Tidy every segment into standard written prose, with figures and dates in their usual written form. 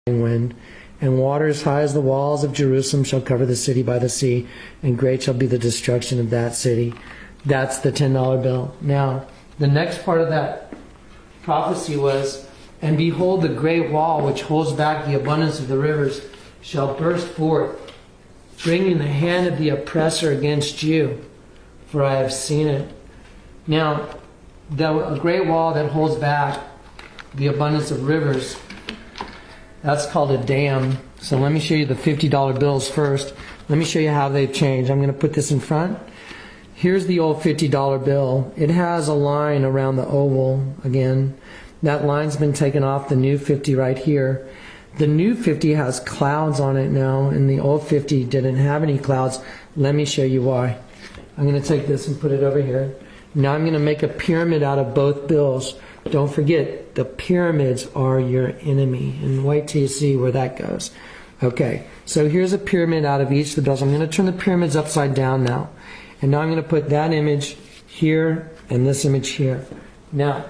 wind, and water as high as the walls of Jerusalem shall cover the city by the sea, and great shall be the destruction of that city. That's the $10 bill. Now, the next part of that prophecy was, and behold, the great wall which holds back the abundance of the rivers shall burst forth, bringing the hand of the oppressor against you, for I have seen it. Now, a great wall that holds back the abundance of rivers, that's called a dam. So let me show you the $50 bills first. Let me show you how they've changed. I'm going to put this in front. Here's the old $50 bill. It has a line around the oval again. That line's been taken off the new 50 right here. The new 50 has clouds on it now, and the old 50 didn't have any clouds. Let me show you why. I'm going to take this and put it over here. Now I'm going to make a pyramid out of both bills. Don't forget, the pyramids are your enemy, and wait till you see where that goes. Okay, so here's a pyramid out of each of the bills. I'm going to turn the pyramids upside down now. And now I'm going to put that image here and this image here. Now,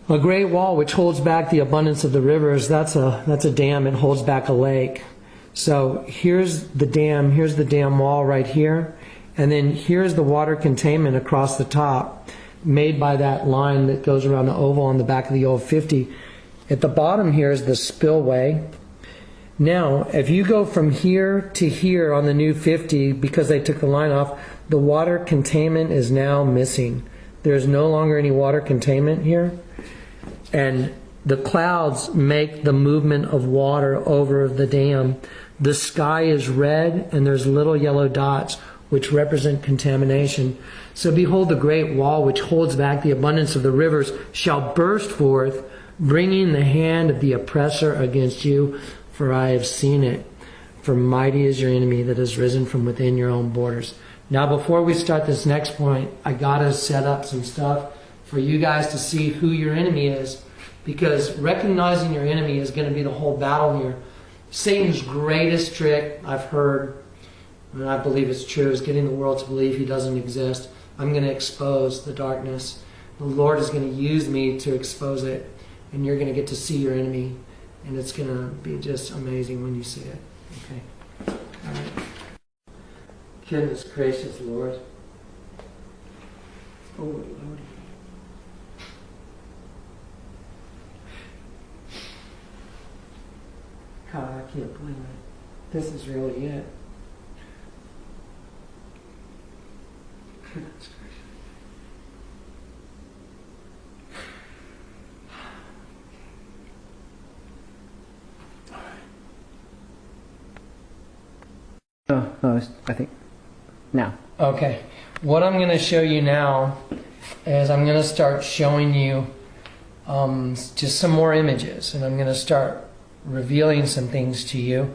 a great wall which holds back the abundance of the rivers, that's a dam. It holds back a lake. So here's the dam wall right here. And then here's the water containment across the top, made by that line that goes around the oval on the back of the old 50. At the bottom here is the spillway. Now, if you go from here to here on the new 50, because they took the line off, the water containment is now missing. There's no longer any water containment here. And the clouds make the movement of water over the dam. The sky is red, and there's little yellow dots, which represent contamination. So behold, the great wall which holds back the abundance of the rivers shall burst forth, bringing the hand of the oppressor against you, for I have seen it. For mighty is your enemy that has risen from within your own borders. Now, before we start this next point, I gotta set up some stuff for you guys to see who your enemy is, because recognizing your enemy is going to be the whole battle here. Satan's greatest trick I've heard, and I believe it's true, is getting the world to believe he doesn't exist. I'm going to expose the darkness. The Lord is going to use me to expose it, and you're going to get to see your enemy, and it's going to be just amazing when you see it. Okay. All right. Goodness gracious, Lord. Oh, Lord. God, I can't believe it. This is really it. Goodness gracious. Oh, I think now. Okay. What I'm going to show you now is I'm going to start showing you just some more images, and I'm going to start revealing some things to you.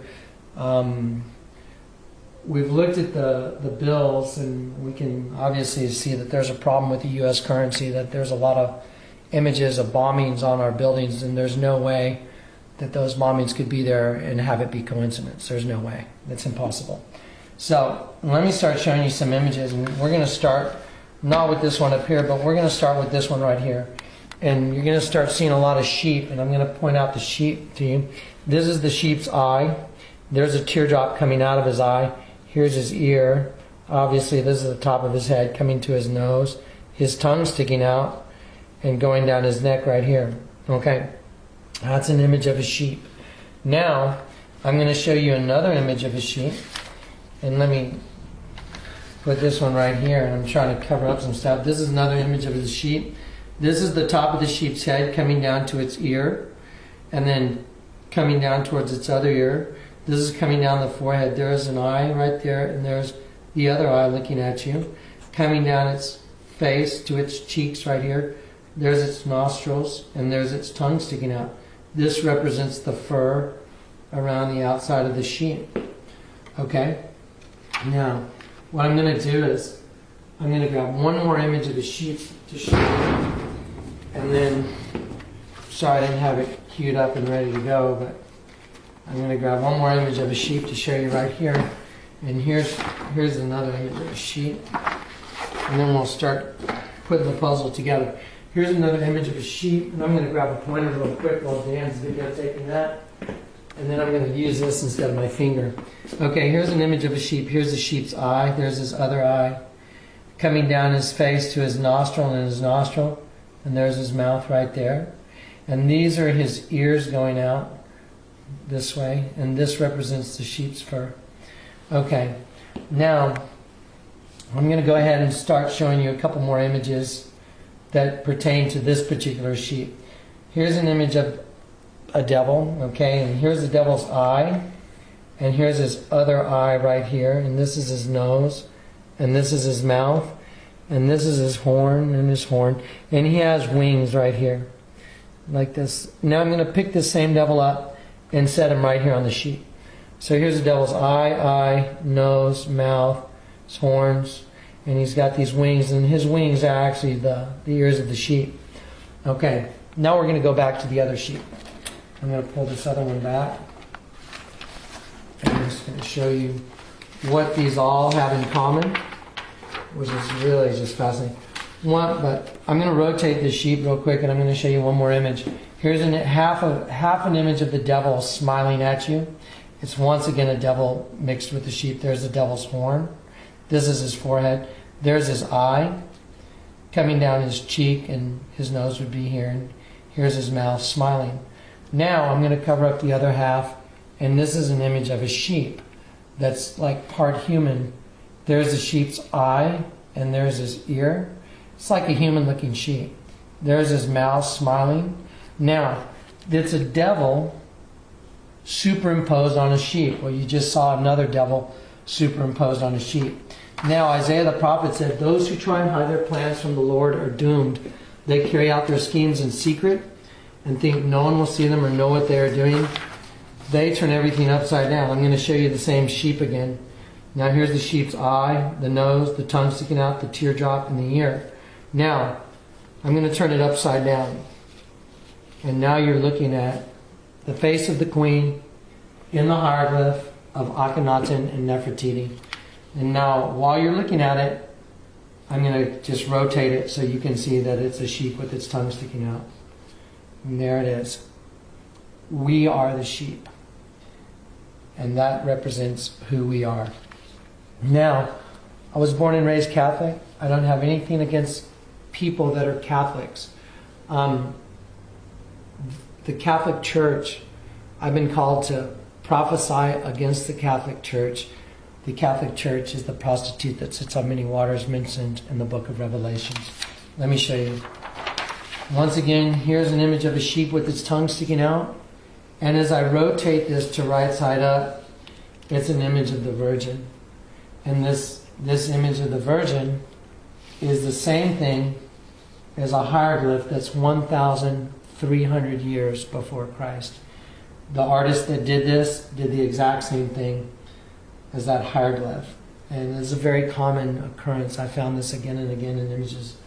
We've looked at the bills, and we can obviously see that there's a problem with the U.S. currency, that there's a lot of images of bombings on our buildings, and there's no way that those bombings could be there and have it be coincidence. There's no way. That's impossible. So let me start showing you some images, and we're going to start not with this one up here, but we're going to start with this one right here. And you're going to start seeing a lot of sheep, and I'm going to point out the sheep to you. This is the sheep's eye. There's a teardrop coming out of his eye. Here's his ear. Obviously, this is the top of his head coming to his nose. His tongue sticking out and going down his neck right here. Okay, that's an image of a sheep. Now, I'm going to show you another image of a sheep. And let me put this one right here, and I'm trying to cover up some stuff. This is another image of the sheep. This is the top of the sheep's head coming down to its ear, and then coming down towards its other ear. This is coming down the forehead. There's an eye right there, and there's the other eye looking at you. Coming down its face to its cheeks right here. There's its nostrils, and there's its tongue sticking out. This represents the fur around the outside of the sheep. Okay? Now, what I'm going to do is, I'm going to grab one more image of the sheep to show you. And then, sorry I didn't have it queued up and ready to go, but I'm going to grab one more image of a sheep to show you right here. And here's another image of a sheep. And then we'll start putting the puzzle together. Here's another image of a sheep, and I'm going to grab a pointer real quick while Dan's videotaping that. And then I'm going to use this instead of my finger. Okay, here's an image of a sheep. Here's the sheep's eye. There's his other eye. Coming down his face to his nostril and his nostril. And there's his mouth right there. And these are his ears going out this way. And this represents the sheep's fur. Okay, now I'm going to go ahead and start showing you a couple more images that pertain to this particular sheep. Here's an image of a devil, okay, and here's the devil's eye, and here's his other eye right here, and this is his nose, and this is his mouth, and this is his horn, and he has wings right here, like this. Now I'm going to pick this same devil up and set him right here on the sheep. So here's the devil's eye, nose, mouth, his horns, and he's got these wings, and his wings are actually the ears of the sheep. Okay, now we're going to go back to the other sheep. I'm going to pull this other one back. And I'm just going to show you what these all have in common, which is really just fascinating. But I'm going to rotate this sheep real quick, and I'm going to show you one more image. Here's half an image of the devil smiling at you. It's once again a devil mixed with the sheep. There's the devil's horn. This is his forehead. There's his eye coming down his cheek, and his nose would be here. And here's his mouth smiling. Now I'm going to cover up the other half, and this is an image of a sheep that's like part human. There's the sheep's eye, and there's his ear. It's like a human-looking sheep. There's his mouth smiling. Now, it's a devil superimposed on a sheep. Well, you just saw another devil superimposed on a sheep. Now, Isaiah the prophet said, those who try and hide their plans from the Lord are doomed. They carry out their schemes in secret and think no one will see them or know what they are doing. They turn everything upside down. I'm going to show you the same sheep again. Now, here's the sheep's eye, the nose, the tongue sticking out, the teardrop, and the ear. Now, I'm going to turn it upside down. And now you're looking at the face of the queen in the hieroglyph of Akhenaten and Nefertiti. And now, while you're looking at it, I'm going to just rotate it so you can see that it's a sheep with its tongue sticking out. And there it is. We are the sheep. And that represents who we are. Now, I was born and raised Catholic. I don't have anything against people that are Catholics. The Catholic Church, I've been called to prophesy against the Catholic Church. The Catholic Church is the prostitute that sits on many waters mentioned in the book of Revelations. Let me show you. Once again, here's an image of a sheep with its tongue sticking out. And as I rotate this to right side up, it's an image of the Virgin. And this image of the Virgin is the same thing as a hieroglyph that's 1,300 years before Christ. The artist that did this did the exact same thing as that hieroglyph. And it's a very common occurrence. I found this again and again in images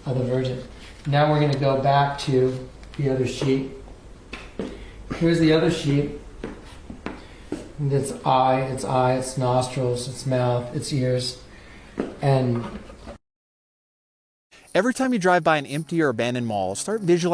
of the Virgin. Now we're going to go back to the other sheep. Here's the other sheep. Its eye, its nostrils, its mouth, its ears. And every time you drive by an empty or abandoned mall, start visualizing